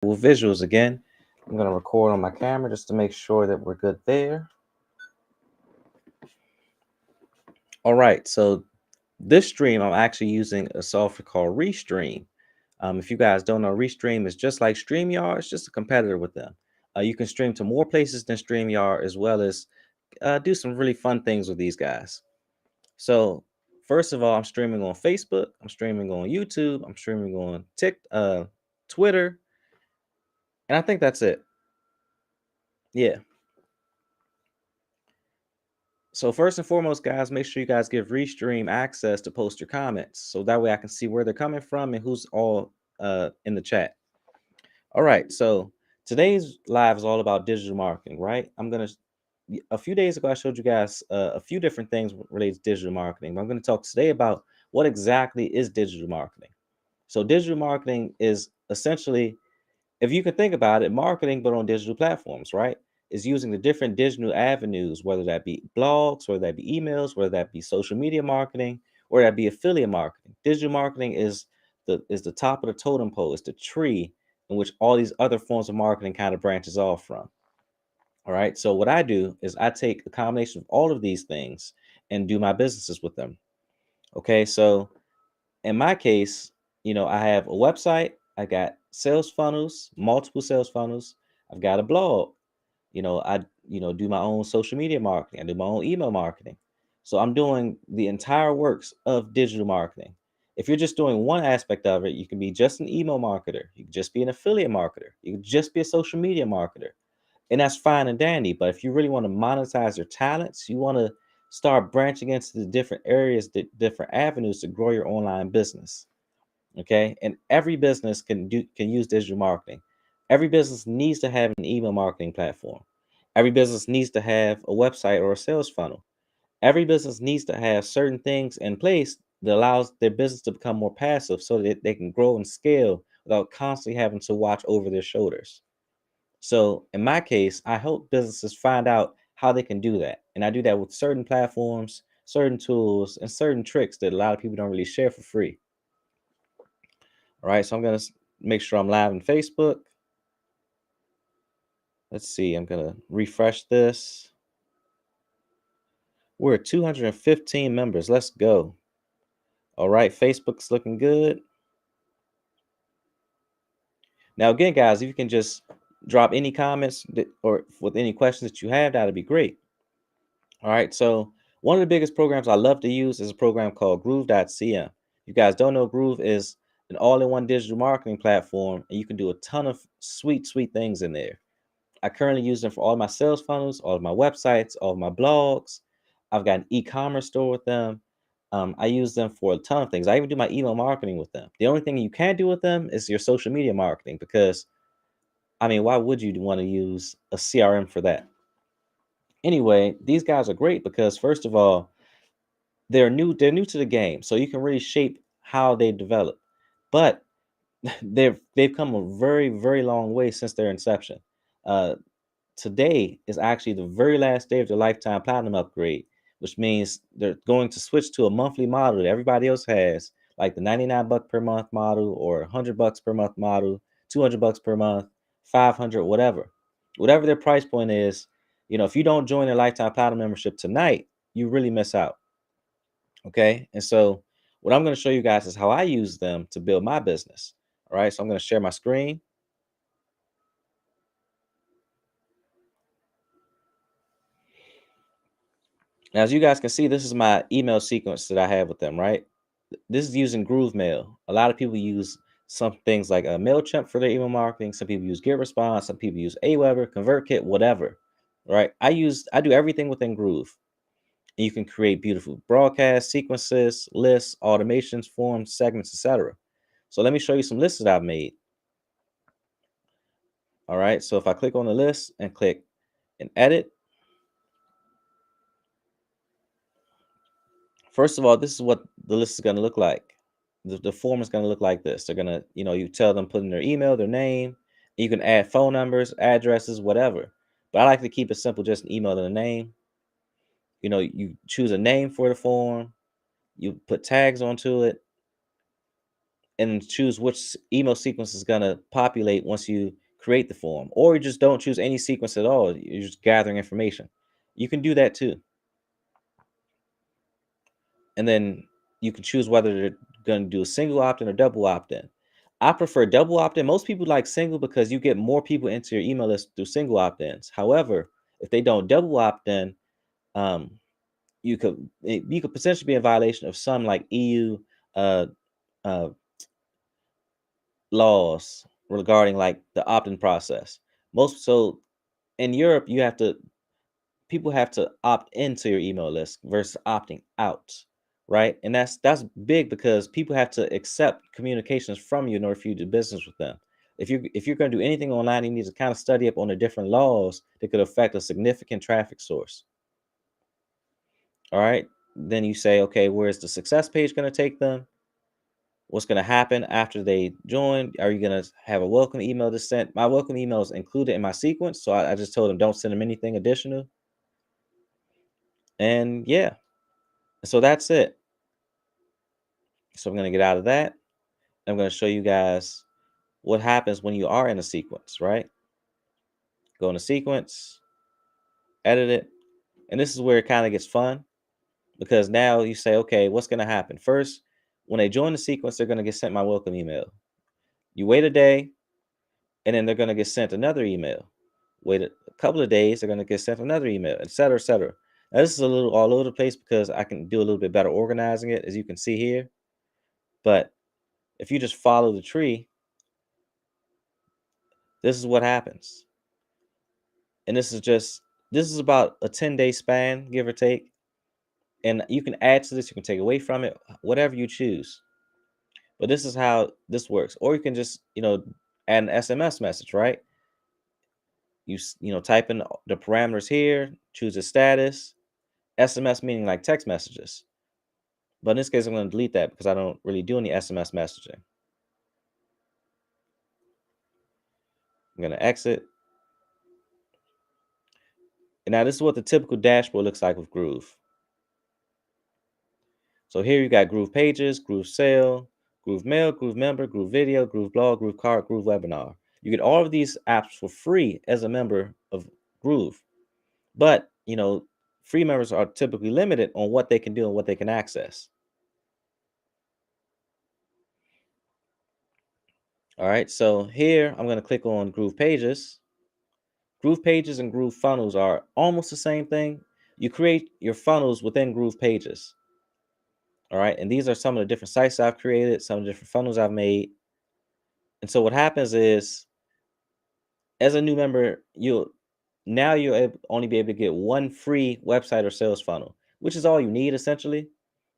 With visuals again. I'm going to record on my camera just to make sure that we're good there. All right, so this stream, I'm actually using a software called Restream. If you guys don't know, Restream is just like StreamYard. It's just a competitor with them. You can stream to more places than StreamYard, as well as do some really fun things with these guys. So first of all, I'm streaming on Facebook. I'm streaming on YouTube. I'm streaming on Twitter, and I think that's it. Yeah. So first and foremost, guys, make sure you guys give Restream access to post your comments, so that way I can see where they're coming from and who's all in the chat. All right, so today's live is all about digital marketing, right? A few days ago I showed you guys a few different things related to digital marketing, but I'm going to talk today about what exactly is digital marketing. So digital marketing is essentially, if you can think about it, marketing but on digital platforms, right? Is using the different digital avenues, whether that be blogs, whether that be emails, whether that be social media marketing, or that be affiliate marketing. Digital marketing is the top of the totem pole. It's the tree in which all these other forms of marketing kind of branches off from. All right. So what I do is I take a combination of all of these things and do my businesses with them. Okay. So in my case, I have a website, I got sales funnels, multiple sales funnels, I've got a blog, I do my own social media marketing, I do my own email marketing. So I'm doing the entire works of digital marketing. If you're just doing one aspect of it, you can be just an email marketer, you can just be an affiliate marketer, you can just be a social media marketer, and that's fine and dandy. But if you really want to monetize your talents, you want to start branching into the different areas, the different avenues to grow your online business. Okay, and every business can use digital marketing. Every business needs to have an email marketing platform. Every business needs to have a website or a sales funnel. Every business needs to have certain things in place that allows their business to become more passive, so that they can grow and scale without constantly having to watch over their shoulders. So in my case, I help businesses find out how they can do that. And I do that with certain platforms, certain tools, and certain tricks that a lot of people don't really share for free. All right, so I'm going to make sure I'm live on Facebook. Let's see, I'm going to refresh this. We're at 215 members. Let's go. All right, Facebook's looking good. Now, again, guys, if you can just drop any comments or with any questions that you have, that'd be great. All right, so one of the biggest programs I love to use is a program called Groove.cm. You guys don't know, Groove is an all-in-one digital marketing platform, and you can do a ton of sweet, sweet things in there. I currently use them for all my sales funnels, all of my websites, all of my blogs. I've got an e-commerce store with them. I use them for a ton of things. I even do my email marketing with them. The only thing you can't do with them is your social media marketing, because, I mean, why would you want to use a CRM for that? Anyway, these guys are great because, first of all, they're new to the game, so you can really shape how they develop. But they've come a very, very long way since their inception. Uh, Today is actually the very last day of the lifetime platinum upgrade, which means they're going to switch to a monthly model that everybody else has, like the 99 buck per month model, or 100 bucks per month model, 200 bucks per month, 500, whatever their price point is. If you don't join their lifetime platinum membership tonight, you really miss out. Okay. And so what I'm going to show you guys is how I use them to build my business. All right. So I'm going to share my screen. Now, as you guys can see, this is my email sequence that I have with them, right? This is using Groove Mail. A lot of people use some things like a MailChimp for their email marketing. Some people use GetResponse. Some people use Aweber, ConvertKit, whatever, right? I do everything within Groove. And you can create beautiful broadcast sequences, lists, automations, forms, segments, etc. So let me show you some lists that I've made. All right. So if I click on the list and click and edit, first of all, this is what the list is going to look like. The form is going to look like this. They're going to, you tell them, put in their email, their name. You can add phone numbers, addresses, whatever. But I like to keep it simple, just an email and a name. You choose a name for the form. You put tags onto it. and choose which email sequence is going to populate once you create the form, or you just don't choose any sequence at all. You're just gathering information. You can do that too. And then you can choose whether they're going to do a single opt-in or double opt-in. I prefer double opt-in. Most people like single because you get more people into your email list through single opt-ins. However, if they don't double opt-in, um, you could potentially be in violation of some like EU uh, uh, laws regarding like the opt-in process. Most so in Europe, you have to people have to opt into your email list versus opting out, right? And that's big because people have to accept communications from you in order for you to do business with them. If you're going to do anything online, you need to kind of study up on the different laws that could affect a significant traffic source. All right. Then you say, okay, where's the success page going to take them? What's going to happen after they join? Are you going to have a welcome email to send? My welcome email is included in my sequence. So I just told them don't send them anything additional. And yeah, so that's it. So I'm going to get out of that. I'm going to show you guys what happens when you are in a sequence, right? Go in a sequence, edit it. And this is where it kind of gets fun because now you say, okay, what's going to happen? First, when they join the sequence, they're going to get sent my welcome email. You wait a day, and then they're going to get sent another email. Wait a couple of days, they're going to get sent another email, et cetera, et cetera. Now, this is a little all over the place because I can do a little bit better organizing it, as you can see here. But if you just follow the tree, this is what happens. And this is about a 10-day span, give or take. And you can add to this, you can take away from it, whatever you choose. But this is how this works. Or you can just, add an SMS message, right? Type in the parameters here, choose a status, SMS meaning like text messages. But in this case, I'm going to delete that because I don't really do any SMS messaging. I'm going to exit. And now this is what the typical dashboard looks like with Groove. So here you got Groove Pages, Groove Sale, Groove Mail, Groove Member, Groove Video, Groove Blog, Groove Card, Groove Webinar. You get all of these apps for free as a member of Groove. But, free members are typically limited on what they can do and what they can access. All right, so here I'm going to click on Groove Pages. Groove Pages and Groove Funnels are almost the same thing. You create your funnels within Groove Pages. All right, and these are some of the different sites I've created, some of the different funnels I've made. And so what happens is, as a new member, you'll only be able to get one free website or sales funnel, which is all you need essentially.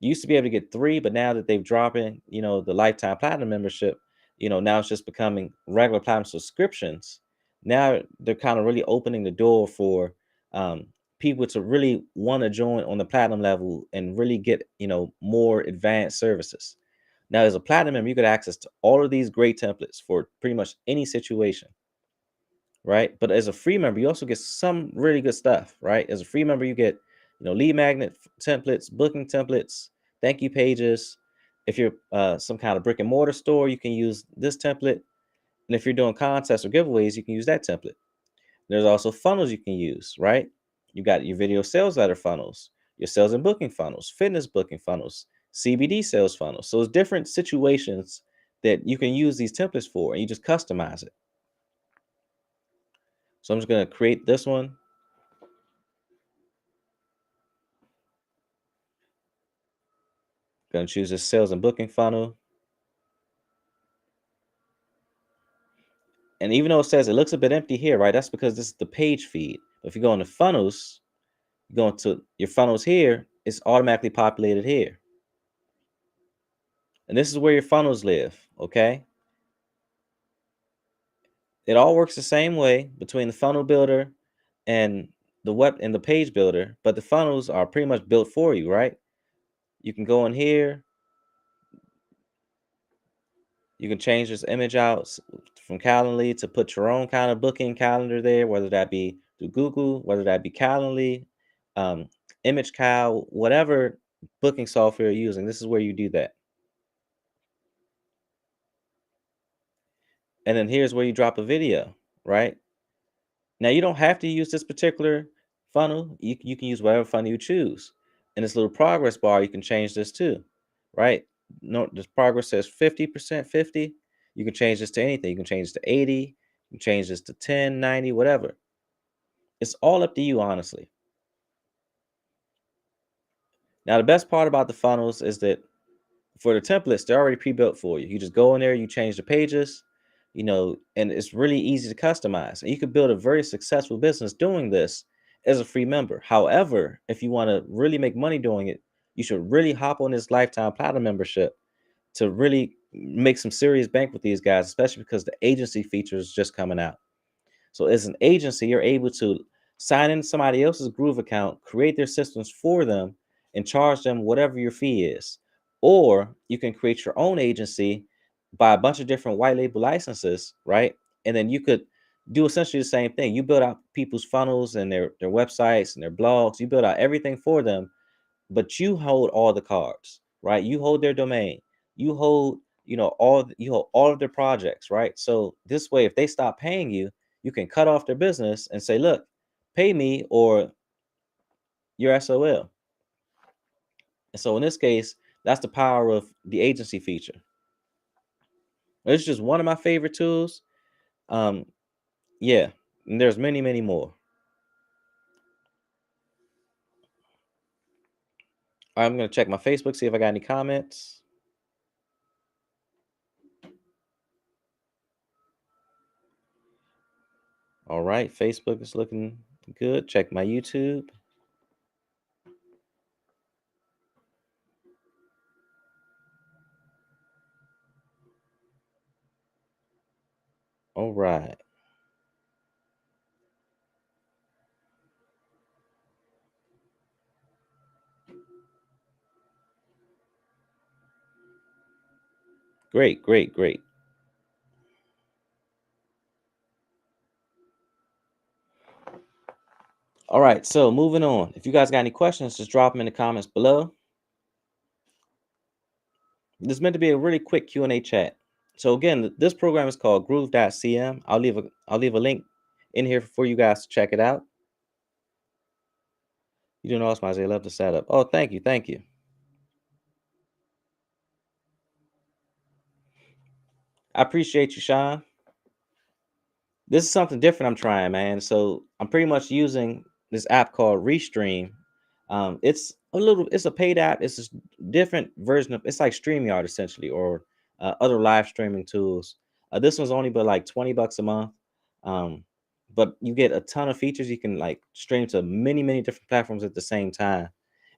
You used to be able to get three, but now that they've dropped in, the lifetime platinum membership, now it's just becoming regular platinum subscriptions. Now they're kind of really opening the door for people to really want to join on the platinum level and really get, more advanced services. Now, as a platinum member, you get access to all of these great templates for pretty much any situation, right? But as a free member, you also get some really good stuff, right? As a free member, you get, lead magnet templates, booking templates, thank you pages. If you're some kind of brick and mortar store, you can use this template. And if you're doing contests or giveaways, you can use that template. There's also funnels you can use, right? You got your video sales letter funnels, your sales and booking funnels, fitness booking funnels, CBD sales funnels. So it's different situations that you can use these templates for, and you just customize it. So I'm just going to create this one. Going to choose this sales and booking funnel. And even though it says it looks a bit empty here, right? That's because this is the page feed. But if you go into funnels, you go into your funnels here, it's automatically populated here. And this is where your funnels live, okay? It all works the same way between the funnel builder and the page builder, but the funnels are pretty much built for you, right? You can go in here, you can change this image out from Calendly to put your own kind of booking calendar there, whether that be through Google, whether that be Calendly, um, Image Cow, whatever booking software you're using. This is where you do that. And then here's where you drop a video, right? Now you don't have to use this particular funnel. You can use whatever funnel you choose. And this little progress bar, you can change this too, right? No, this progress says 50%, 50. You can change this to anything. You can change this to 80. You can change this to 10, 90, whatever. It's all up to you, honestly. Now, the best part about the funnels is that for the templates, they're already pre-built for you. You just go in there, you change the pages, and it's really easy to customize. And you could build a very successful business doing this as a free member. However, if you want to really make money doing it, you should really hop on this lifetime platinum membership to really make some serious bank with these guys, especially because the agency feature is just coming out. So as an agency, you're able to sign in somebody else's Groove account, create their systems for them, and charge them whatever your fee is. Or you can create your own agency, buy a bunch of different white label licenses, right? And then you could do essentially the same thing. You build out people's funnels and their websites and their blogs. You build out everything for them, but you hold all the cards, right? You hold their domain. You hold, you hold all of their projects, right? So this way, if they stop paying you, you can cut off their business and say, look, pay me or you're SOL. And so in this case, that's the power of the agency feature. It's just one of my favorite tools. Um, yeah, and there's many, many more. I'm gonna check my Facebook, see if I got any comments. All right, Facebook is looking good. Check my YouTube. All right. Great, great, great. All right, so moving on. If you guys got any questions, just drop them in the comments below. This is meant to be a really quick Q&A chat. So again, this program is called Groove.cm. I'll leave a link in here for you guys to check it out. You doing awesome, Isaiah. Love the setup. Oh, thank you, thank you. I appreciate you, Sean. This is something different I'm trying, man. So I'm pretty much using this app called Restream. It's a paid app. It's a different version of, it's like StreamYard essentially, or other live streaming tools. This one's only but like $20 a month. Um, but you get a ton of features. You can like stream to many, many different platforms at the same time.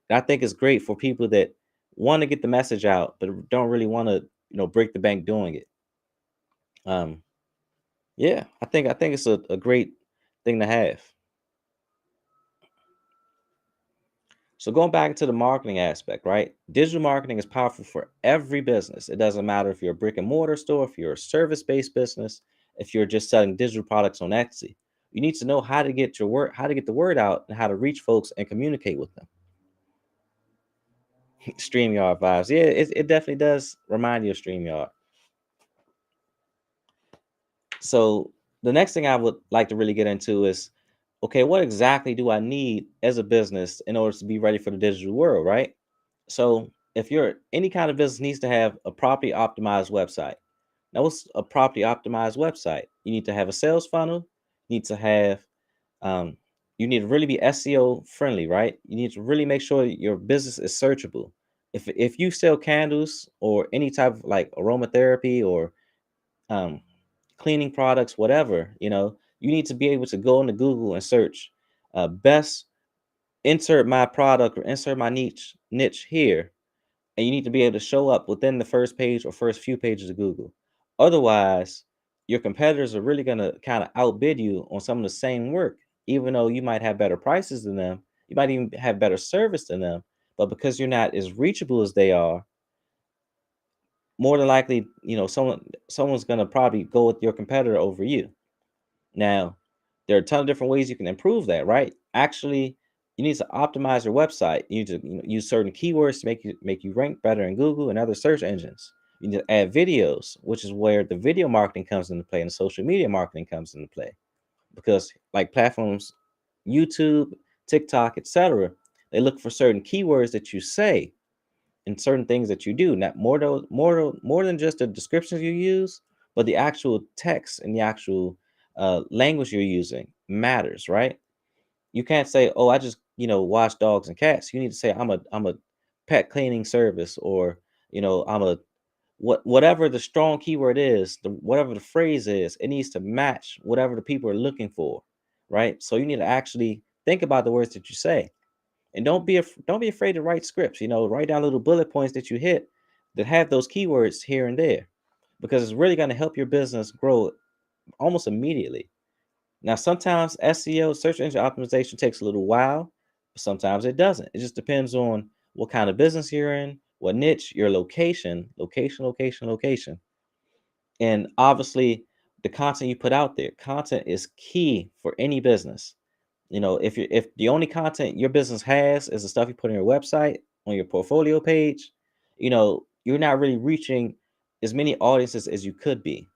And I think it's great for people that want to get the message out, but don't really want to, break the bank doing it. Um, yeah, I think it's a great thing to have. So going back to the marketing aspect, right? Digital marketing is powerful for every business. It doesn't matter if you're a brick and mortar store, if you're a service-based business, if you're just selling digital products on Etsy. You need to know how to get the word out and how to reach folks and communicate with them. StreamYard vibes. Yeah, it definitely does remind you of StreamYard. So the next thing I would like to really get into is, okay, what exactly do I need as a business in order to be ready for the digital world, right? So if you're any kind of business needs to have a properly optimized website. Now, what's a properly optimized website? You need to have a sales funnel. You need to have, um, you need to really be SEO friendly, right? You need to really make sure your business is searchable. If you sell candles or any type of like aromatherapy or um, cleaning products, whatever, you need to be able to go into Google and search best insert my product or insert my niche here, and you need to be able to show up within the first page or first few pages of Google. Otherwise, your competitors are really going to kind of outbid you on some of the same work, even though you might have better prices than them. You might even have better service than them, but because you're not as reachable as they are, more than likely, someone's going to probably go with your competitor over you. Now, there are a ton of different ways you can improve that, right? Actually, you need to optimize your website. You need to use certain keywords to make you rank better in Google and other search engines. You need to add videos, which is where the video marketing comes into play and the social media marketing comes into play. Because like platforms, YouTube, TikTok, etc., they look for certain keywords that you say and certain things that you do. Not more than just the descriptions you use, but the actual text and the actual language you're using matters, right? You can't say, "Oh, I just wash dogs and cats." You need to say, I'm a pet cleaning service," or I'm a whatever the strong keyword is, whatever the phrase is, it needs to match whatever the people are looking for, right? So you need to actually think about the words that you say, and don't be afraid to write scripts. Write down little bullet points that you hit that have those keywords here and there, because it's really going to help your business grow almost immediately. Now, sometimes SEO, search engine optimization, takes a little while, but sometimes it doesn't. It just depends on what kind of business you're in, what niche, your location, and obviously the content you put out there. Content is key for any business. If the only content your business has is the stuff you put on your website, on your portfolio page, you're not really reaching as many audiences as you could be.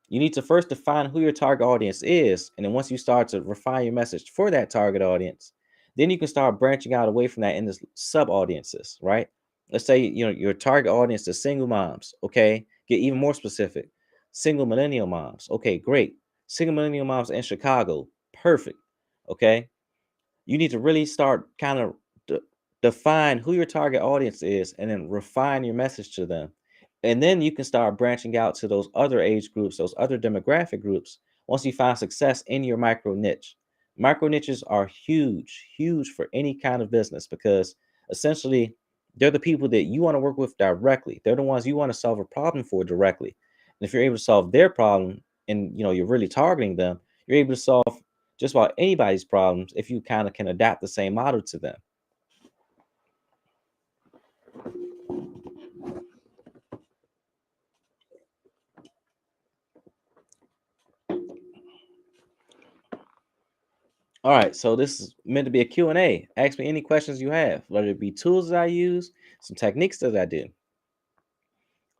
You need to first define who your target audience is. And then once you start to refine your message for that target audience, then you can start branching out away from that into sub audiences, right? Let's say, your target audience is single moms. Okay. Get even more specific. Single millennial moms. Okay, great. Single millennial moms in Chicago. Perfect. Okay. You need to really start kind of define who your target audience is and then refine your message to them. And then you can start branching out to those other age groups, those other demographic groups, once you find success in your micro niche. Micro niches are huge, huge for any kind of business, because essentially they're the people that you want to work with directly. They're the ones you want to solve a problem for directly. And if you're able to solve their problem and you're really targeting them, you're able to solve just about anybody's problems if you kind of can adapt the same model to them. All right, so this is meant to be a Q&A. Ask me any questions you have, whether it be tools that I use, some techniques that I do.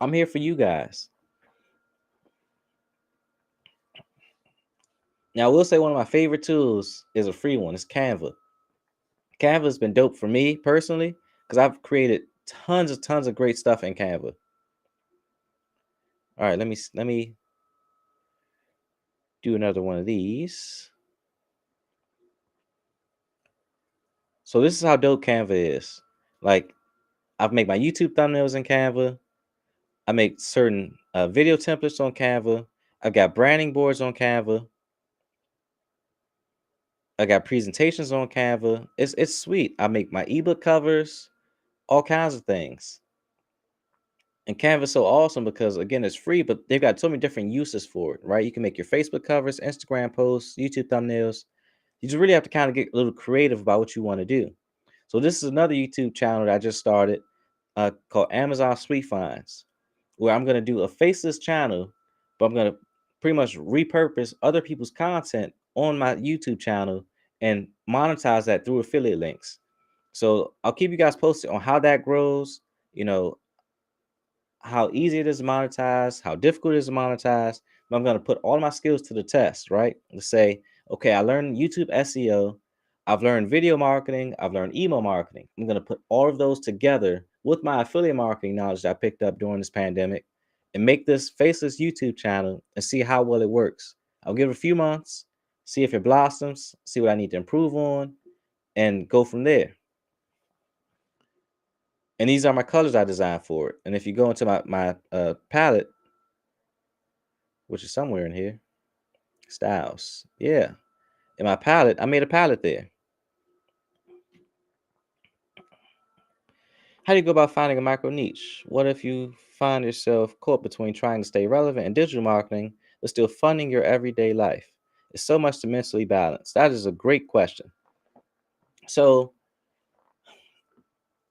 I'm here for you guys. Now, I will say one of my favorite tools is a free one. It's Canva. Canva has been dope for me personally because I've created tons of great stuff in Canva. All right, let me do another one of these. So this is how dope Canva is. Like, I've made my YouTube thumbnails in Canva. I make certain video templates on Canva. I've got branding boards on Canva. I got presentations on Canva. It's sweet. I make my ebook covers, all kinds of things. And Canva's so awesome because again, it's free, but they've got so many different uses for it, right? You can make your Facebook covers, Instagram posts, YouTube thumbnails. You just really have to kind of get a little creative about what you want to do. So this is another YouTube channel that I just started called Amazon Sweet Finds, where I'm going to do a faceless channel, but I'm going to pretty much repurpose other people's content on my YouTube channel and monetize that through affiliate links. So I'll keep you guys posted on how that grows, you know, how easy it is to monetize, how difficult it is to monetize. But I'm going to put all my skills to the test, right? To say, okay, I learned YouTube SEO, I've learned video marketing, I've learned email marketing. I'm going to put all of those together with my affiliate marketing knowledge that I picked up during this pandemic and make this faceless YouTube channel and see how well it works. I'll give it a few months, see if it blossoms, see what I need to improve on, and go from there. And these are my colors I designed for it. And if you go into my palette, which is somewhere in here, styles, yeah, in my palette, I made a palette there. How do you go about finding a micro niche? What if you find yourself caught between trying to stay relevant in digital marketing but still funding your everyday life? It's so much to mentally balance. That is a great question. So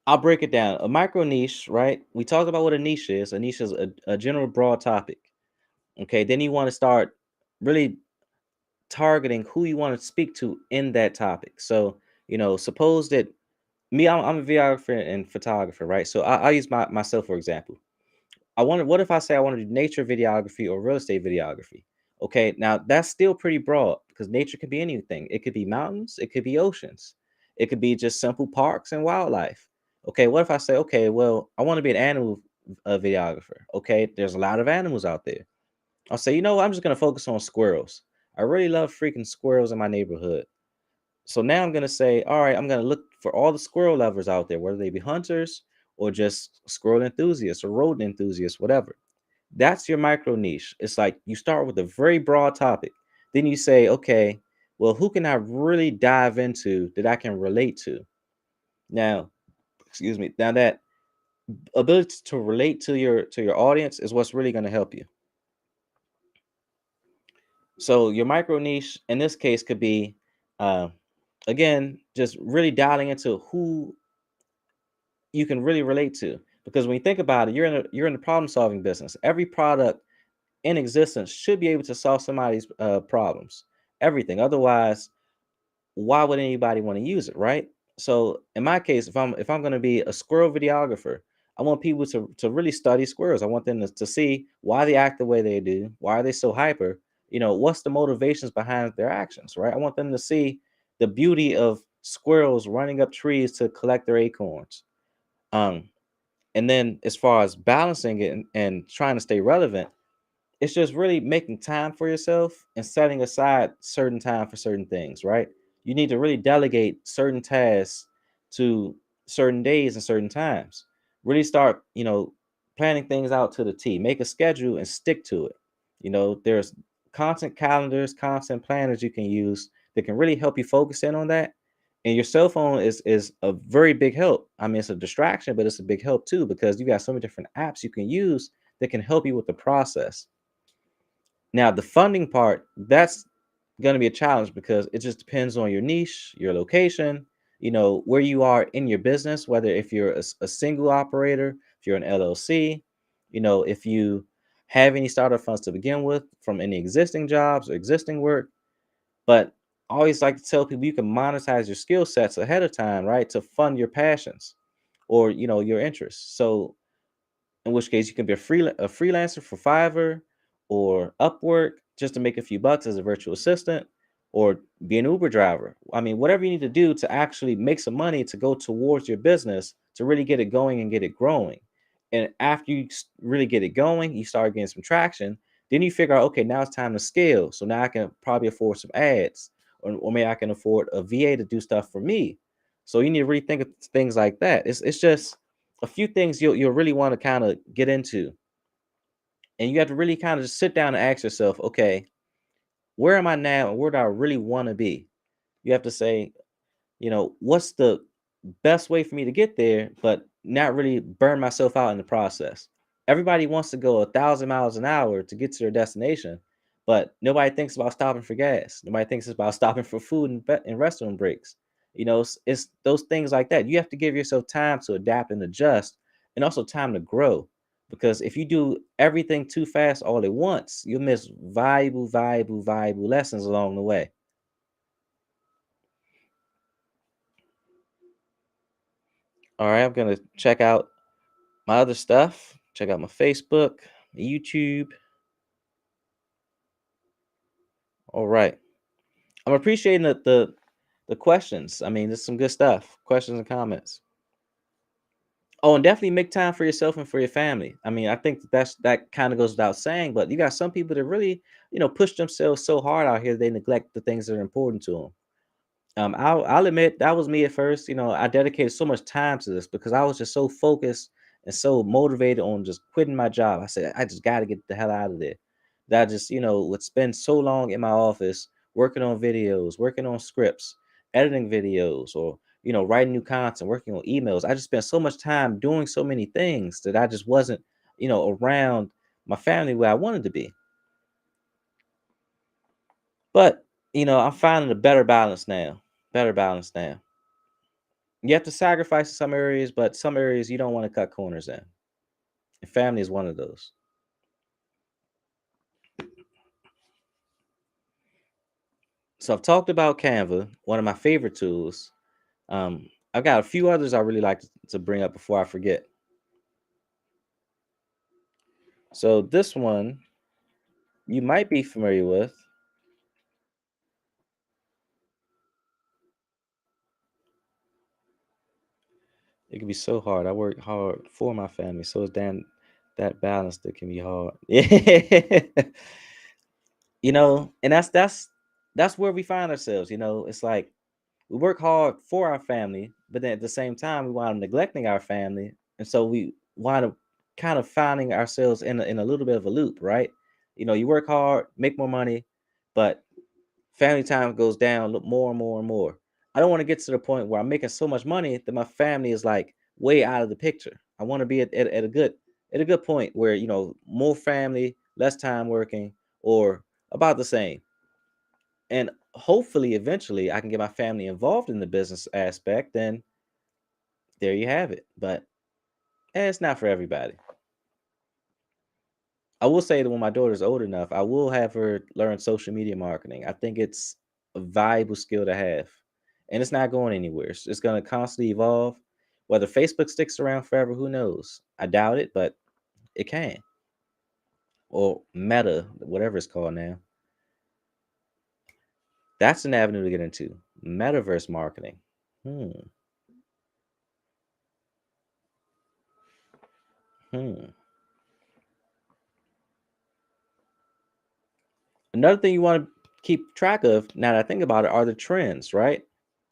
I'll break it down. A micro niche, right? We talked about what a niche is. A niche is a general broad topic. Okay, then you want to start really targeting who you want to speak to in that topic. So, suppose that me, I'm a videographer and photographer, right? So I'll use myself for example. what if I say I want to do nature videography or real estate videography? Okay, now that's still pretty broad because nature could be anything. It could be mountains, it could be oceans, it could be just simple parks and wildlife. Okay, what if I say, okay, well, I want to be an animal videographer. Okay, there's a lot of animals out there. I'll say, you know what, I'm just gonna focus on squirrels. I really love freaking squirrels in my neighborhood. So now I'm gonna say, all right, I'm gonna look for all the squirrel lovers out there, whether they be hunters or just squirrel enthusiasts or rodent enthusiasts, whatever. That's your micro niche. It's like you start with a very broad topic. Then you say, okay, well, who can I really dive into that I can relate to? Now, excuse me. Now that ability to relate to your audience is what's really going to help you. So your micro niche in this case could be, uh, again, just really dialing into who you can really relate to. Because when you think about it, you're in the problem solving business. Every product in existence should be able to solve somebody's problems. Everything. Otherwise, why would anybody want to use it, right? So in my case, if I'm going to be a squirrel videographer, I want people to really study squirrels. I want them to see why they act the way they do, why are they so hyper, what's the motivations behind their actions, right? I want them to see the beauty of squirrels running up trees to collect their acorns. Um, and then as far as balancing it and trying to stay relevant, it's just really making time for yourself and setting aside certain time for certain things, right? You need to really delegate certain tasks to certain days and certain times. Really start, planning things out to the T. Make a schedule and stick to it. There's content calendars, content planners you can use that can really help you focus in on that. And your cell phone is a very big help. I mean, it's a distraction, but it's a big help too because you got so many different apps you can use that can help you with the process. Now, the funding part, that's going to be a challenge because it just depends on your niche, your location, where you are in your business, whether if you're a single operator, if you're an LLC, if you have any startup funds to begin with from any existing jobs or existing work. But I always like to tell people you can monetize your skill sets ahead of time, right? To fund your passions or, your interests. So in which case you can be a freelancer for Fiverr or Upwork just to make a few bucks as a virtual assistant or be an Uber driver. I mean, whatever you need to do to actually make some money to go towards your business to really get it going and get it growing. And after you really get it going, you start getting some traction. Then you figure out, okay, now it's time to scale. So now I can probably afford some ads, or maybe I can afford a VA to do stuff for me. So you need to really think of things like that. It's just a few things you'll really want to kind of get into, and you have to really kind of just sit down and ask yourself, okay, where am I now, and where do I really want to be? You have to say, what's the best way for me to get there, but not really burn myself out in the process. Everybody wants to go 1,000 miles an hour to get to their destination, but nobody thinks about stopping for gas. Nobody thinks about stopping for food and restroom breaks. It's those things like that. You have to give yourself time to adapt and adjust, and also time to grow. Because if you do everything too fast all at once, you'll miss valuable lessons along the way. All right, I'm gonna check out my other stuff. Check out my Facebook, my YouTube. All right. I'm appreciating the questions. I mean, there's some good stuff. Questions and comments. Oh, and definitely make time for yourself and for your family. I mean, I think that kind of goes without saying, but you got some people that really, push themselves so hard out here they neglect the things that are important to them. I'll admit that was me at first. I dedicated so much time to this because I was just so focused and so motivated on just quitting my job. I said, I just got to get the hell out of there. That I just, would spend so long in my office working on videos, working on scripts, editing videos, or, writing new content, working on emails. I just spent so much time doing so many things that I just wasn't, around my family where I wanted to be. But, I'm finding a better balance now. Better balance now. You have to sacrifice in some areas, but some areas you don't want to cut corners in. And family is one of those. So I've talked about Canva, one of my favorite tools. I've got a few others I really like to bring up before I forget. So this one you might be familiar with. It can be so hard. I work hard for my family, so it's damn that balance that can be hard. Yeah. And that's where we find ourselves. It's like we work hard for our family, but then at the same time we wind up neglecting our family, and so we wind up kind of finding ourselves in a little bit of a loop, right? You work hard, make more money, but family time goes down more and more and more. I don't want to get to the point where I'm making so much money that my family is like way out of the picture. I want to be at a good point where more family, less time working, or about the same. And hopefully eventually I can get my family involved in the business aspect, then there you have it. But it's not for everybody. I will say that when my daughter's old enough, I will have her learn social media marketing. I think it's a valuable skill to have. And it's not going anywhere. It's going to constantly evolve. Whether Facebook sticks around forever, who knows? I doubt it, but it can. Or Meta, whatever it's called now. That's an avenue to get into. Metaverse marketing. Hmm. Hmm. Another thing you want to keep track of, now that I think about it, are the trends, right?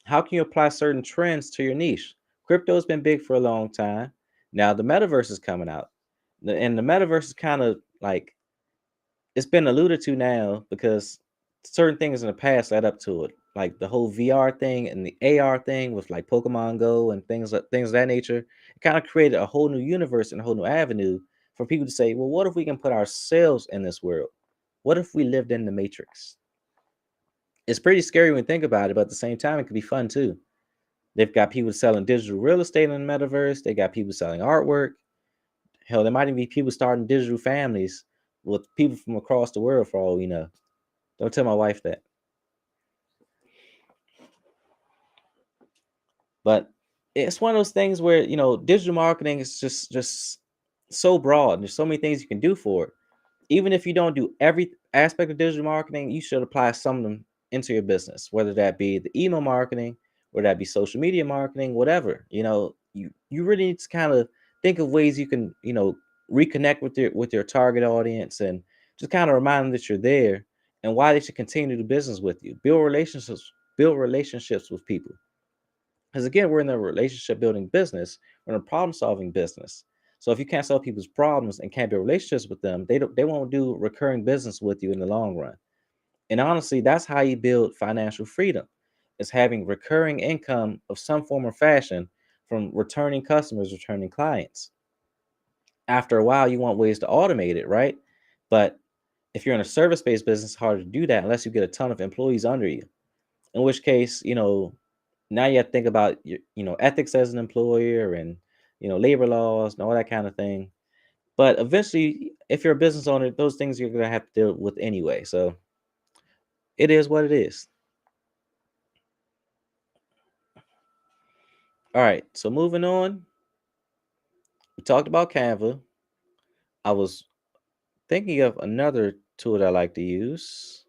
How can you apply certain trends to your niche? Crypto's been big for a long time. Now the metaverse is coming out. And the metaverse is kind of like it's been alluded to now because certain things in the past led up to it. Like the whole VR thing and the AR thing with like Pokemon Go and things of that nature. It kind of created a whole new universe and a whole new avenue for people to say, well, what if we can put ourselves in this world? What if we lived in the Matrix? It's pretty scary when you think about it, but at the same time, it could be fun too. They've got people selling digital real estate in the metaverse. They got people selling artwork. Hell, there might even be people starting digital families with people from across the world for all we know. Don't tell my wife that. But it's one of those things where, digital marketing is just so broad. There's so many things you can do for it. Even if you don't do every aspect of digital marketing, you should apply some of them into your business, whether that be the email marketing, or that be social media marketing, whatever. You really need to kind of think of ways you can, reconnect with your target audience and just kind of remind them that you're there and why they should continue to do business with you. Build relationships with people. Because again, we're in a relationship building business, we're in a problem solving business. So if you can't solve people's problems and can't build relationships with them, they won't do recurring business with you in the long run. And honestly, that's how you build financial freedom. Is having recurring income of some form or fashion from returning customers, returning clients. After a while, you want ways to automate it, right? But if you're in a service-based business, it's harder to do that unless you get a ton of employees under you. In which case, now you have to think about your, ethics as an employer and labor laws and all that kind of thing. But eventually, if you're a business owner, those things you're gonna have to deal with anyway. So it is what it is. All right. So moving on, we talked about Canva. I was thinking of another tool that I like to use.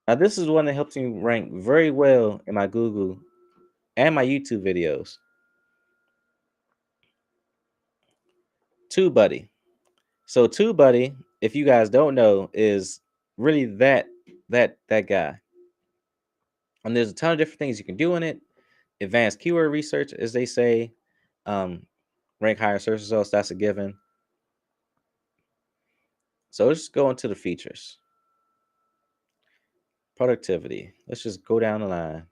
Now, this is one that helps me rank very well in my Google and my YouTube videos. TubeBuddy. So TubeBuddy, if you guys don't know, is really that guy. And there's a ton of different things you can do in it. Advanced keyword research, as they say, um, rank higher search results. That's a given. So let's just go into the features. Productivity. Let's just go down the line.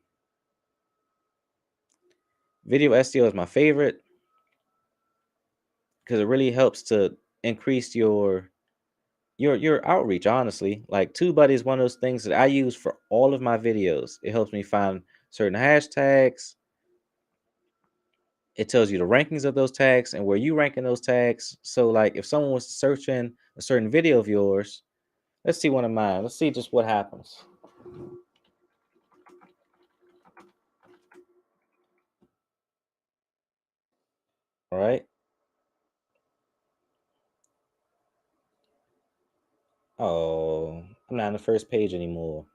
Video SEO is my favorite because it really helps to increase your outreach. Honestly, like TubeBuddy is one of those things that I use for all of my videos. It helps me find certain hashtags. It tells you the rankings of those tags and where you rank in those tags. So, like, if someone was searching a certain video of yours, let's see one of mine. Let's see just what happens. All right. Oh, I'm not on the first page anymore.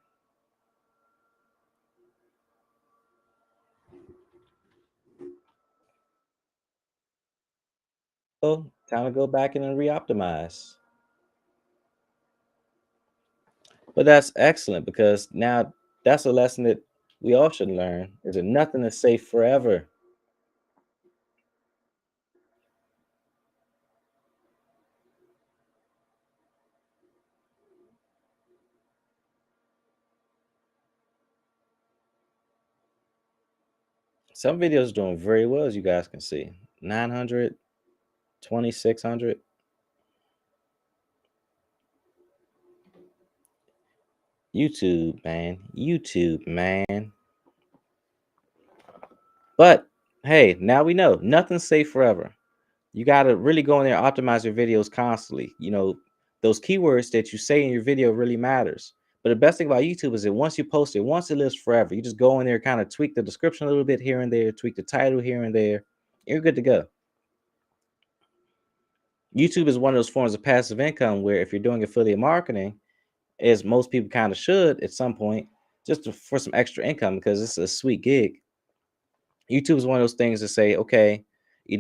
Oh, time to go back in and re-optimize. But that's excellent because now that's a lesson that we all should learn is that nothing is safe forever. Some videos doing very well, as you guys can see. 900, 2600. YouTube, man. YouTube, man. But hey, now we know nothing's safe forever. You got to really go in there and optimize your videos constantly. Those keywords that you say in your video really matters. But the best thing about YouTube is that once you post it, once it lives forever, you just go in there, kind of tweak the description a little bit here and there, tweak the title here and there. You're good to go. YouTube is one of those forms of passive income where if you're doing affiliate marketing, as most people kind of should at some point, for some extra income because it's a sweet gig. YouTube is one of those things to say, okay,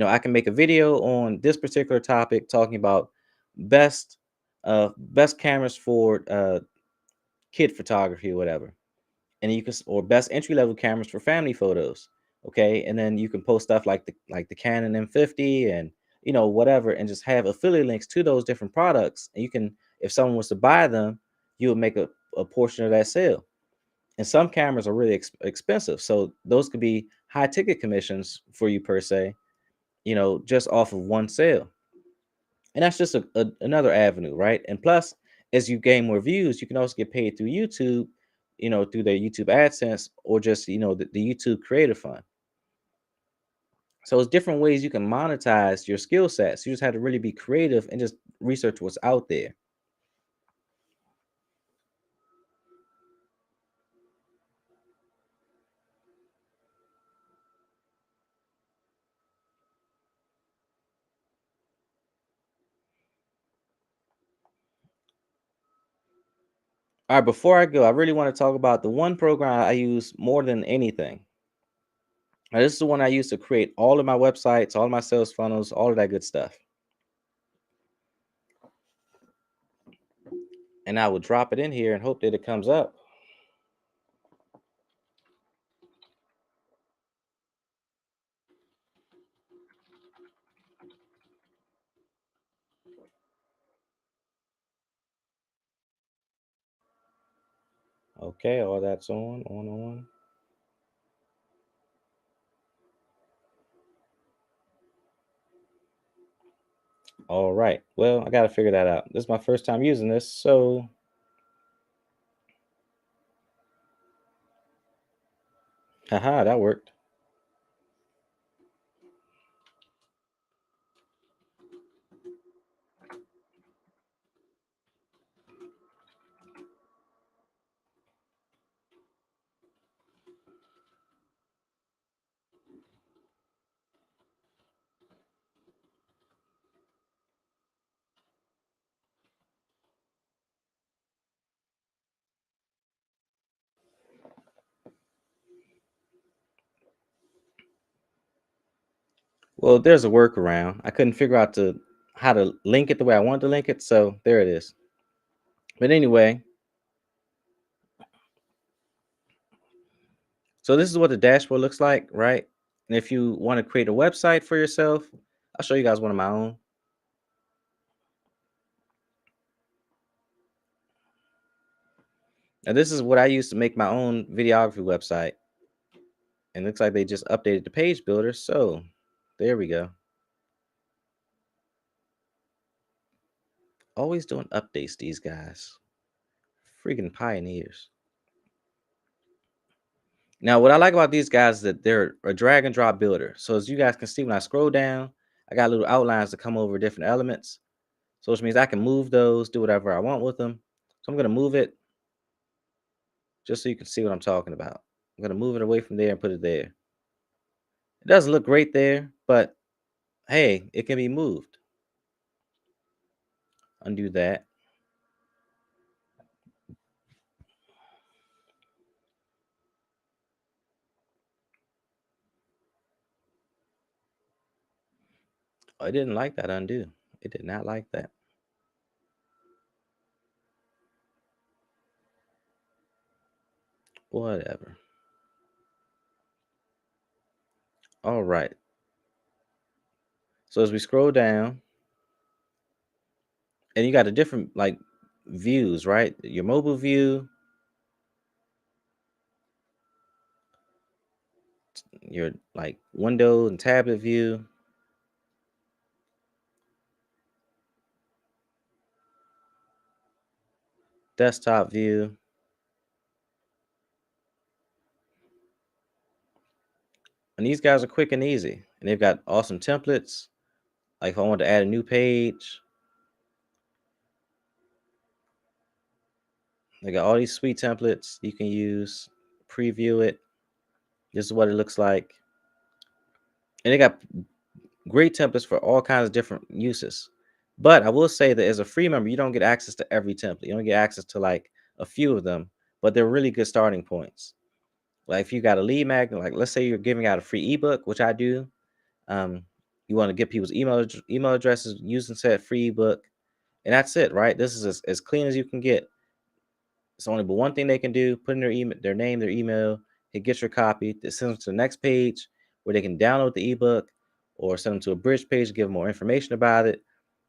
I can make a video on this particular topic talking about best best cameras for kid photography or whatever. And you can or best entry level cameras for family photos. Okay. And then you can post stuff like the Canon M50 and whatever and just have affiliate links to those different products. And you can, if someone was to buy them, you would make a portion of that sale. And some cameras are really expensive, so those could be high ticket commissions for you per se, just off of one sale. And that's just another avenue, right? And plus, as you gain more views, you can also get paid through YouTube, through their YouTube AdSense or just the YouTube Creator Fund. So it's different ways you can monetize your skill sets. You just have to really be creative and just research what's out there. All right, before I go, I really want to talk about the one program I use more than anything. Now, this is the one I use to create all of my websites, all of my sales funnels, all of that good stuff. And I will drop it in here and hope that it comes up. Okay, all that's on. All right. Well, I got to figure that out. This is my first time using this. So, haha, that worked. Well, there's a workaround. I couldn't figure out how to link it the way I wanted to link it. So, there it is. But anyway, so this is what the dashboard looks like, right? And if you want to create a website for yourself, I'll show you guys one of my own. And this is what I use to make my own videography website. And looks like they just updated the page builder. So there we go. Always doing updates, these guys. Freaking pioneers. Now, what I like about these guys is that they're a drag and drop builder. So as you guys can see, when I scroll down, I got little outlines to come over different elements. So which means I can move those, do whatever I want with them. So I'm going to move it just so you can see what I'm talking about. I'm going to move it away from there and put it there. It doesn't look great there, but hey, it can be moved. Undo that. I didn't like that undo. It did not like that. Whatever. All right. So as we scroll down, and you got a different like views, right? Your mobile view, your like window and tablet view, desktop view. And these guys are quick and easy. And they've got awesome templates. Like if I want to add a new page, they got all these sweet templates you can use, preview it. This is what it looks like. And they got great templates for all kinds of different uses. But I will say that as a free member, you don't get access to every template. You don't get access to like a few of them, but they're really good starting points. Like if you got a lead magnet, like let's say you're giving out a free ebook, which I do. Um, you want to get people's email addresses using said free ebook, and that's it, right? This is as clean as you can get. It's only but one thing they can do: put in their email, their name, their email. Hit get your copy. That sends them to the next page where they can download the ebook, or send them to a bridge page to give them more information about it.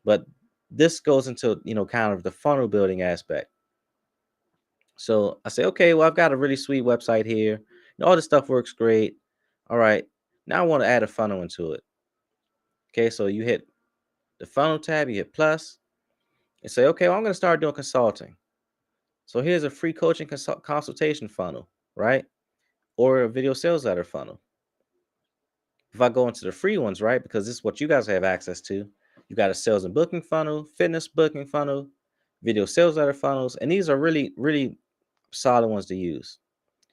But this goes into kind of the funnel building aspect. So I say, okay, well I've got a really sweet website here. All this stuff works great. All right, now I want to add a funnel into it. Okay, so you hit the funnel tab, you hit plus, and say, okay, well, I'm going to start doing consulting. So here's a free coaching consultation funnel, right? Or a video sales letter funnel. If I go into the free ones, right, because this is what you guys have access to, you got a sales and booking funnel, fitness booking funnel, video sales letter funnels, and these are really, really solid ones to use.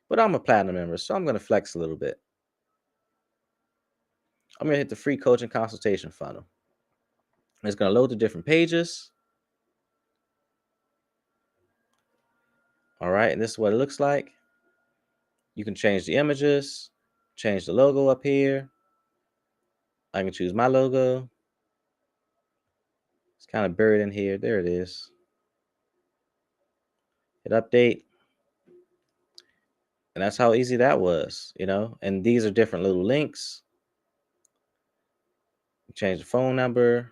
But I'm a platinum member, so I'm going to flex a little bit. I'm going to hit the free coaching consultation funnel. It's going to load the different pages. All right, and this is what it looks like. You can change the images, change the logo up here. I can choose my logo. It's kind of buried in here. There it is. Hit update. And that's how easy that was. And these are different little links. Change the phone number.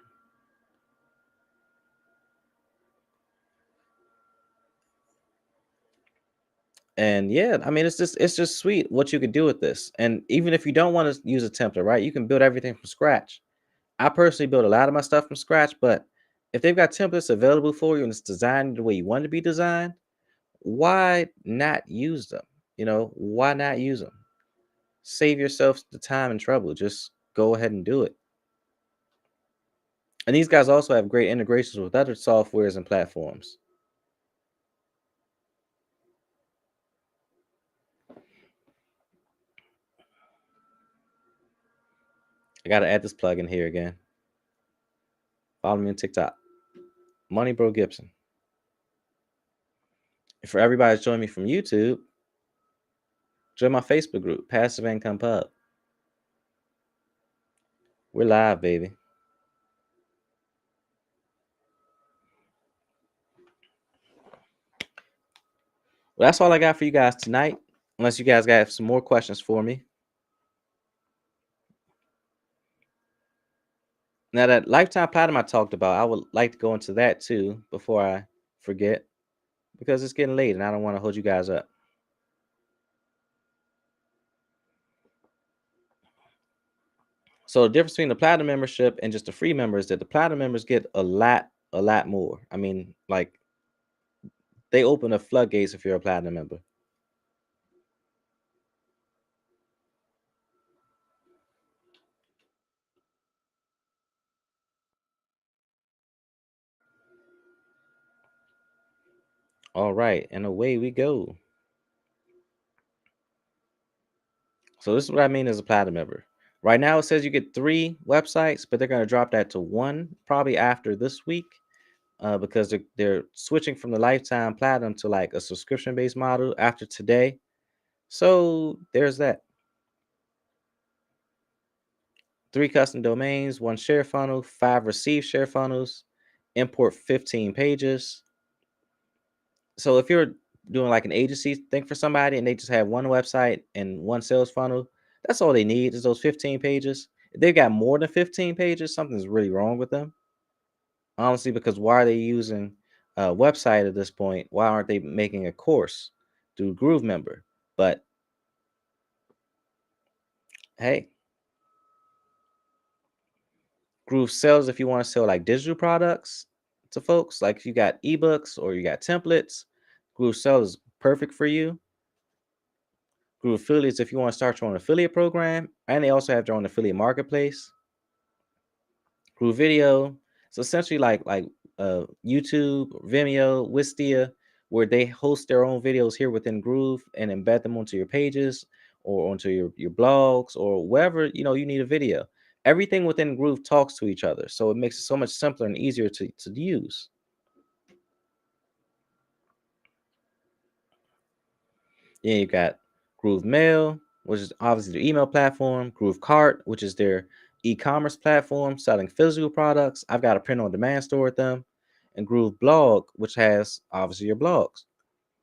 And yeah, I mean, it's just sweet what you could do with this. And even if you don't want to use a template, right? You can build everything from scratch. I personally build a lot of my stuff from scratch, but if they've got templates available for you and it's designed the way you want it to be designed, why not use them? Why not use them? Save yourself the time and trouble. Just go ahead and do it. And these guys also have great integrations with other softwares and platforms. I got to add this plugin here again. Follow me on TikTok, Money Bro Gibson. And for everybody that's joining me from YouTube, join my Facebook group, Passive Income Pub. We're live, baby. Well, that's all I got for you guys tonight. Unless you guys got some more questions for me. Now, that lifetime platinum I talked about, I would like to go into that too before I forget, because it's getting late and I don't want to hold you guys up. So the difference between the platinum membership and just a free member is that the platinum members get a lot more. I mean, like they open the floodgates if you're a platinum member. All right, and away we go. So this is what I mean as a platinum member. Right now, it says you get 3 websites, but they're going to drop that to one probably after this week, because they're switching from the lifetime platinum to like a subscription based model after today. So there's that. 3 custom domains, 1 share funnel, 5 receive share funnels, import 15 pages. So if you're doing like an agency thing for somebody and they just have 1 website and 1 sales funnel, that's all they need is those 15 pages. If they've got more than 15 pages, something's really wrong with them. Honestly, because why are they using a website at this point? Why aren't they making a course through Groove Member? But hey, Groove sells if you want to sell like digital products to folks, like if you got ebooks or you got templates, Groove Sell is perfect for you. Groove Affiliates if you want to start your own affiliate program, and they also have their own affiliate marketplace. Groove Video, it's essentially like YouTube, Vimeo, Wistia, where they host their own videos here within Groove and embed them onto your pages or onto your blogs or wherever you need a video. Everything within Groove talks to each other, so it makes it so much simpler and easier to use. Then you got Groove Mail, which is obviously their email platform. Groove Cart, which is their e-commerce platform selling physical products. I've got a print on demand store with them. And Groove Blog, which has obviously your blogs.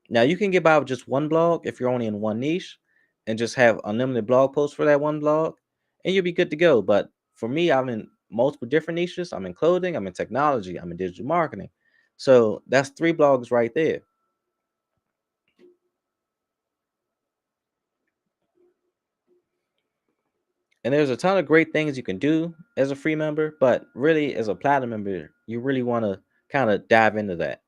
Now you can get by with just one blog if you're only in one niche and just have unlimited blog posts for that one blog, and you'll be good to go. But for me, I'm in multiple different niches. I'm in clothing, I'm in technology, I'm in digital marketing. So that's 3 blogs right there. And there's a ton of great things you can do as a free member, but really as a platinum member, you really want to kind of dive into that.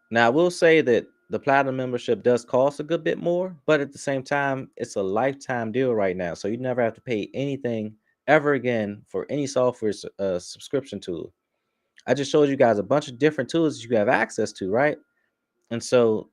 Now, I will say that the platinum membership does cost a good bit more, but at the same time, it's a lifetime deal right now. So you never have to pay anything ever again for any software subscription tool. I just showed you guys a bunch of different tools you have access to, right? And so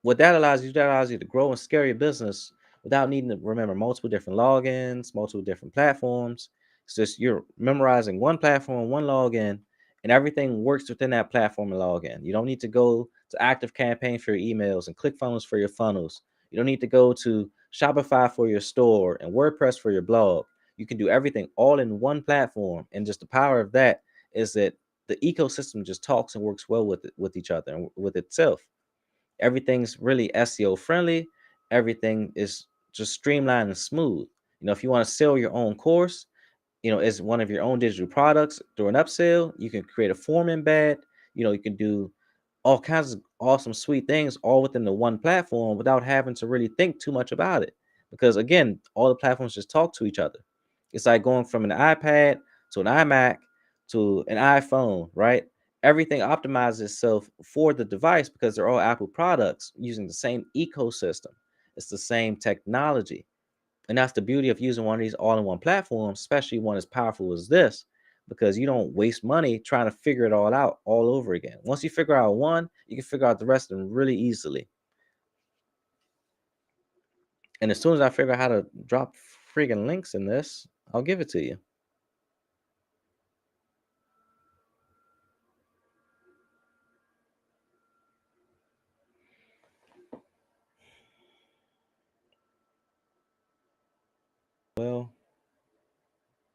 what that allows you to grow and scale your business without needing to remember multiple different logins, multiple different platforms. It's just you're memorizing one platform, one login, and everything works within that platform and login. You don't need to go to Active Campaign for your emails and ClickFunnels for your funnels. You don't need to go to Shopify for your store and WordPress for your blog. You can do everything all in one platform, and just the power of that is that the ecosystem just talks and works well with each other and with itself. Everything's really SEO friendly. Everything is just streamlined and smooth. If you want to sell your own course, as one of your own digital products through an upsell, you can create a form embed. You can do all kinds of awesome, sweet things all within the one platform without having to really think too much about it. Because again, all the platforms just talk to each other. It's like going from an iPad to an iMac to an iPhone, right? Everything optimizes itself for the device because they're all Apple products using the same ecosystem. It's the same technology. And that's the beauty of using one of these all-in-one platforms, especially one as powerful as this, because you don't waste money trying to figure it all out all over again. Once you figure out one, you can figure out the rest of them really easily. And as soon as I figure out how to drop freaking links in this, I'll give it to you. Well,